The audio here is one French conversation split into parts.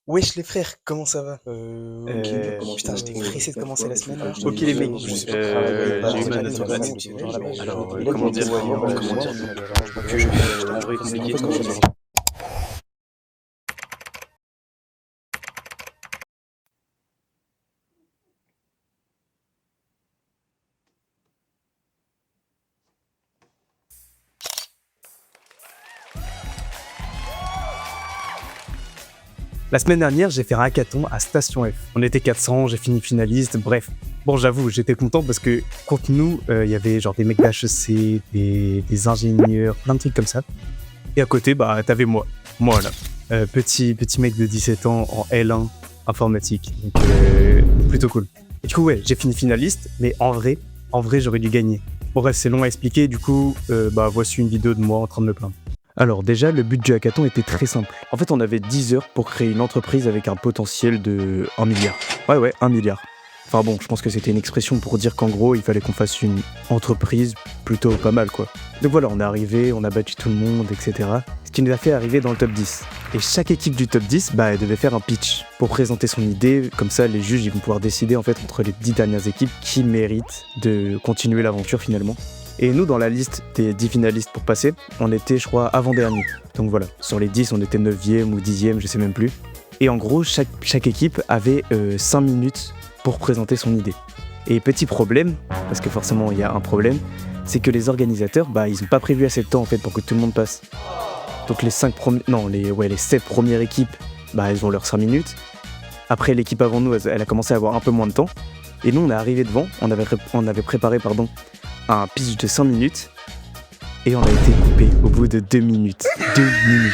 Wesh les frères, comment ça va? Ok, Putain, j'étais pressé de commencer la semaine là. ok les mecs, Je sais pas travailler, j'ai eu ma j'avais note des de vacances maths. exceptionnelles, genre, Alors, comment dire, que en vrai compliqué. La semaine dernière, j'ai fait un hackathon à Station F. On était 400, j'ai fini finaliste, bref. Bon, j'avoue, j'étais content parce que contre nous, il y avait genre des mecs d'HEC, des ingénieurs, plein de trucs comme ça. Et à côté, bah, t'avais moi. Moi, là. Petit mec de 17 ans en L1 informatique. Donc, plutôt cool. Et du coup, ouais, j'ai fini finaliste, mais en vrai, j'aurais dû gagner. Bon, bref, c'est long à expliquer, du coup, bah, voici une vidéo de moi en train de me plaindre. Alors déjà, le but du hackathon était très simple. En fait, on avait 10 heures pour créer une entreprise avec un potentiel de 1 milliard. Ouais, 1 milliard. Enfin bon, je pense que c'était une expression pour dire qu'en gros, il fallait qu'on fasse une entreprise plutôt pas mal, quoi. Donc voilà, on est arrivé, on a battu tout le monde, etc. Ce qui nous a fait arriver dans le top 10. Et chaque équipe du top 10, bah, elle devait faire un pitch pour présenter son idée. Comme ça, les juges, ils vont pouvoir décider en fait entre les 10 dernières équipes qui méritent de continuer l'aventure finalement. Et nous, dans la liste des 10 finalistes pour passer, on était, je crois, avant-dernier. Donc voilà, sur les 10, on était 9e ou 10e, je sais même plus. Et en gros, chaque équipe avait 5 minutes pour présenter son idée. Et petit problème, parce que forcément il y a un problème, c'est que les organisateurs, bah, ils n'ont pas prévu assez de temps en fait pour que tout le monde passe. Donc les 7 premières équipes, bah, elles ont leurs 5 minutes. Après, l'équipe avant nous, elle a commencé à avoir un peu moins de temps. Et nous, on est arrivé devant, on avait préparé un pitch de 5 minutes et on a été coupé au bout de 2 minutes. 2 minutes.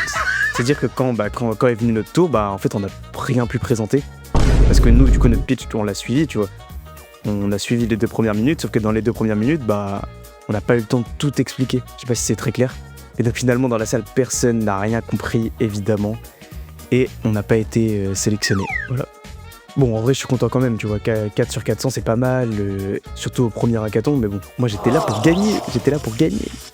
C'est-à-dire que quand est venu notre tour, bah en fait on n'a rien pu présenter. Parce que nous, du coup, notre pitch, on l'a suivi, tu vois. On a suivi les 2 premières minutes, sauf que dans les 2 premières minutes, bah on n'a pas eu le temps de tout expliquer. Je sais pas si c'est très clair. Et donc finalement, dans la salle, personne n'a rien compris, évidemment. Et on n'a pas été sélectionné. Voilà. Bon, en vrai, je suis content quand même, tu vois, 4 sur 400, c'est pas mal, surtout au premier hackathon, mais bon, moi j'étais là pour gagner,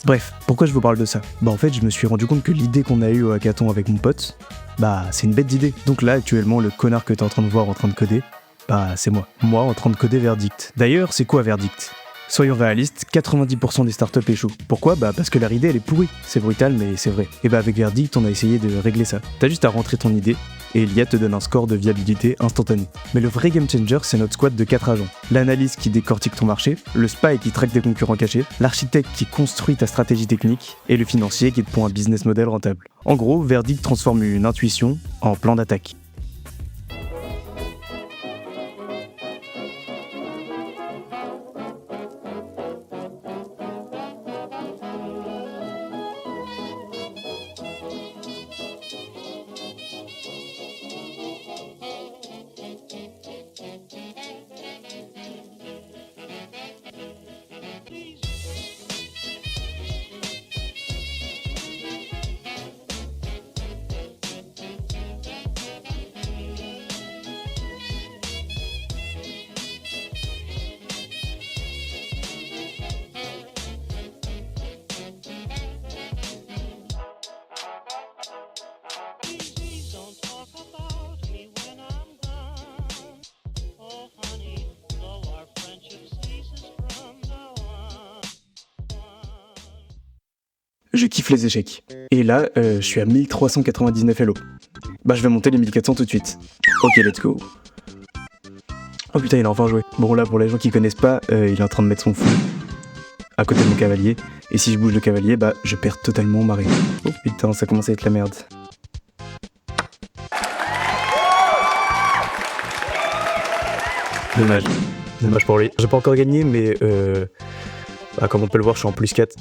Bref, pourquoi je vous parle de ça? Bah en fait, je me suis rendu compte que l'idée qu'on a eue au hackathon avec mon pote, bah c'est une bête d'idée. Donc là, actuellement, le connard que t'es en train de voir en train de coder, bah c'est moi. Moi en train de coder Verdict. D'ailleurs, c'est quoi Verdict? Soyons réalistes, 90% des startups échouent. Pourquoi? Bah parce que leur idée elle est pourrie. C'est brutal mais c'est vrai. Et bah avec Verdict, on a essayé de régler ça. T'as juste à rentrer ton idée, et l'IA te donne un score de viabilité instantané. Mais le vrai game changer, c'est notre squad de 4 agents. L'analyse qui décortique ton marché, le spy qui traque tes concurrents cachés, l'architecte qui construit ta stratégie technique, et le financier qui te pond un business model rentable. En gros, Verdict transforme une intuition en plan d'attaque. Je kiffe les échecs. Et là, je suis à 1399 Elo. Bah je vais monter les 1400 tout de suite. Ok, let's go. Oh putain, il a enfin joué. Bon là, pour les gens qui connaissent pas, il est en train de mettre son fou à côté de mon cavalier. Et si je bouge le cavalier, bah je perds totalement ma reine. Oh putain, ça commence à être la merde. Dommage. Dommage pour lui. J'ai pas encore gagné, mais bah, comme on peut le voir, je suis en plus 4.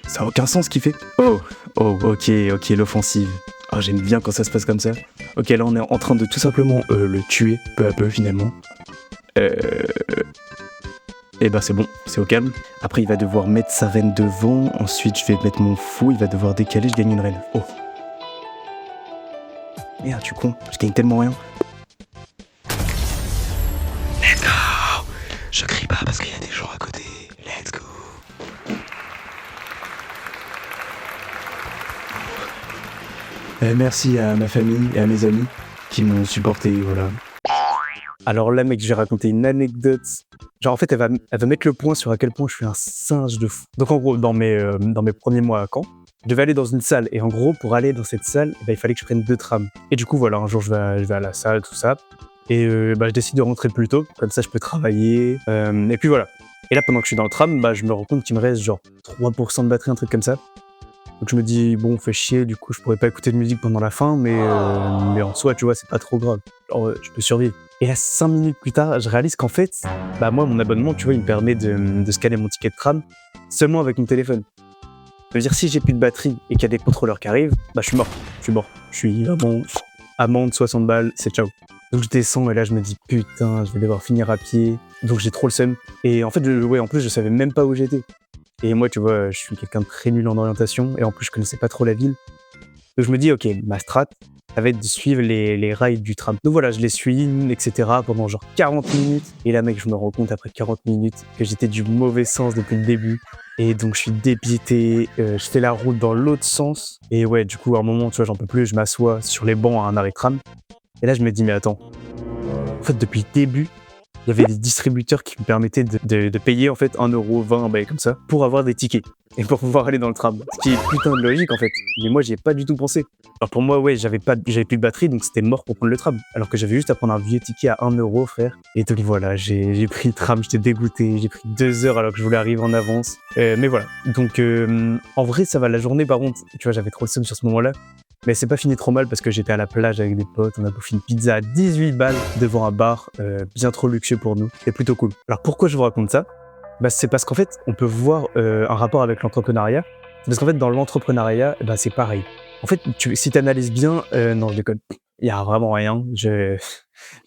Ça a aucun sens ce qu'il fait. Oh, ok, l'offensive. Oh, j'aime bien quand ça se passe comme ça. Ok, là on est en train de tout simplement le tuer, peu à peu finalement. Et bah c'est bon, c'est au calme. Après il va devoir mettre sa reine devant, ensuite je vais mettre mon fou, il va devoir décaler, je gagne une reine. Oh. Merde, tu con, je gagne tellement rien. Mais non, je crie pas. Merci à ma famille et à mes amis qui m'ont supporté, voilà. Alors là, mec, je vais raconter une anecdote. Genre, en fait, elle va mettre le point sur à quel point je suis un singe de fou. Donc, en gros, dans mes premiers mois à Caen, je devais aller dans une salle. Et en gros, pour aller dans cette salle, il fallait que je prenne 2 trams. Et du coup, voilà, un jour, je vais à la salle, tout ça. Et je décide de rentrer plus tôt. Comme ça, je peux travailler. Et puis voilà. Et là, pendant que je suis dans le tram, je me rends compte qu'il me reste genre 3% de batterie, un truc comme ça. Donc je me dis, bon, fait chier, du coup, je pourrais pas écouter de musique pendant la fin, mais en soi, tu vois, c'est pas trop grave. Genre, je peux survivre. Et là, 5 minutes plus tard, je réalise qu'en fait, moi, mon abonnement, tu vois, il me permet de scanner mon ticket de tram seulement avec mon téléphone. Ça veut dire, si j'ai plus de batterie et qu'il y a des contrôleurs qui arrivent, je suis mort. Je suis vraiment amende 60 balles, c'est ciao. Donc je descends et là, je me dis, putain, je vais devoir finir à pied. Donc j'ai trop le seum. Et en fait, en plus, je savais même pas où j'étais. Et moi, tu vois, je suis quelqu'un de très nul en orientation, et en plus, je connaissais pas trop la ville. Donc je me dis, ok, ma strat, ça va être de suivre les rails du tram. Donc voilà, je les suis, etc., pendant genre 40 minutes. Et là, mec, je me rends compte après 40 minutes que j'étais du mauvais sens depuis le début. Et donc, je suis dépité, je fais la route dans l'autre sens. Et ouais, du coup, à un moment, tu vois, j'en peux plus, je m'assois sur les bancs à un arrêt de tram. Et là, je me dis, mais attends, en fait, depuis le début, il y avait des distributeurs qui me permettaient de payer en fait 1,20€, comme ça, pour avoir des tickets et pour pouvoir aller dans le tram. Ce qui est putain de logique en fait. Mais moi, j'y ai pas du tout pensé. Alors pour moi, ouais, j'avais plus de batterie, donc c'était mort pour prendre le tram. Alors que j'avais juste à prendre un vieux ticket à 1€, frère. Et donc voilà, j'ai pris le tram, j'étais dégoûté. J'ai pris 2 heures alors que je voulais arriver en avance. Mais voilà. Donc en vrai, ça va. La journée, par contre, tu vois, j'avais trop le seum sur ce moment-là. Mais c'est pas fini trop mal parce que j'étais à la plage avec des potes, on a bouffé une pizza à 18 balles devant un bar bien trop luxueux pour nous. C'est plutôt cool. Alors pourquoi je vous raconte ça ? C'est parce qu'en fait, on peut voir un rapport avec l'entrepreneuriat. C'est parce qu'en fait, dans l'entrepreneuriat, c'est pareil. En fait, si tu analyses bien, non, je déconne. Il y a vraiment rien. Je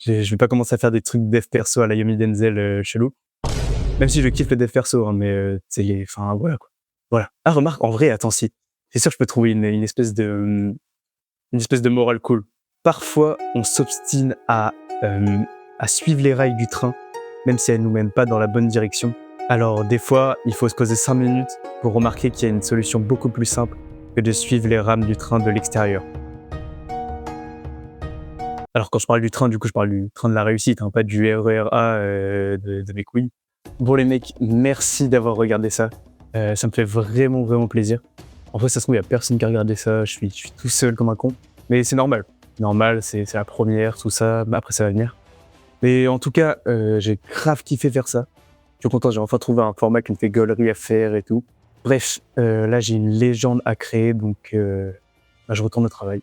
vais pas commencer à faire des trucs dev perso à la Yomi Denzel chelou. Même si je kiffe le dev perso, hein, mais voilà quoi. Voilà. Ah, remarque, en vrai, attends, si. C'est sûr que je peux trouver une espèce de morale cool. Parfois, on s'obstine à suivre les rails du train, même si elles nous mènent pas dans la bonne direction. Alors, des fois, il faut se poser 5 minutes pour remarquer qu'il y a une solution beaucoup plus simple que de suivre les rames du train de l'extérieur. Alors, quand je parle du train, du coup, je parle du train de la réussite, hein, pas du RER-A de mes couilles. Bon, les mecs, merci d'avoir regardé ça. Ça me fait vraiment, vraiment plaisir. En fait, ça se trouve, il n'y a personne qui a regardé ça, je suis tout seul comme un con. Mais c'est normal. Normal, c'est la première, tout ça. Après, ça va venir. Mais en tout cas, j'ai grave kiffé faire ça. Je suis content, j'ai enfin trouvé un format qui me fait gaulerie à faire et tout. Bref, là, j'ai une légende à créer, donc je retourne au travail.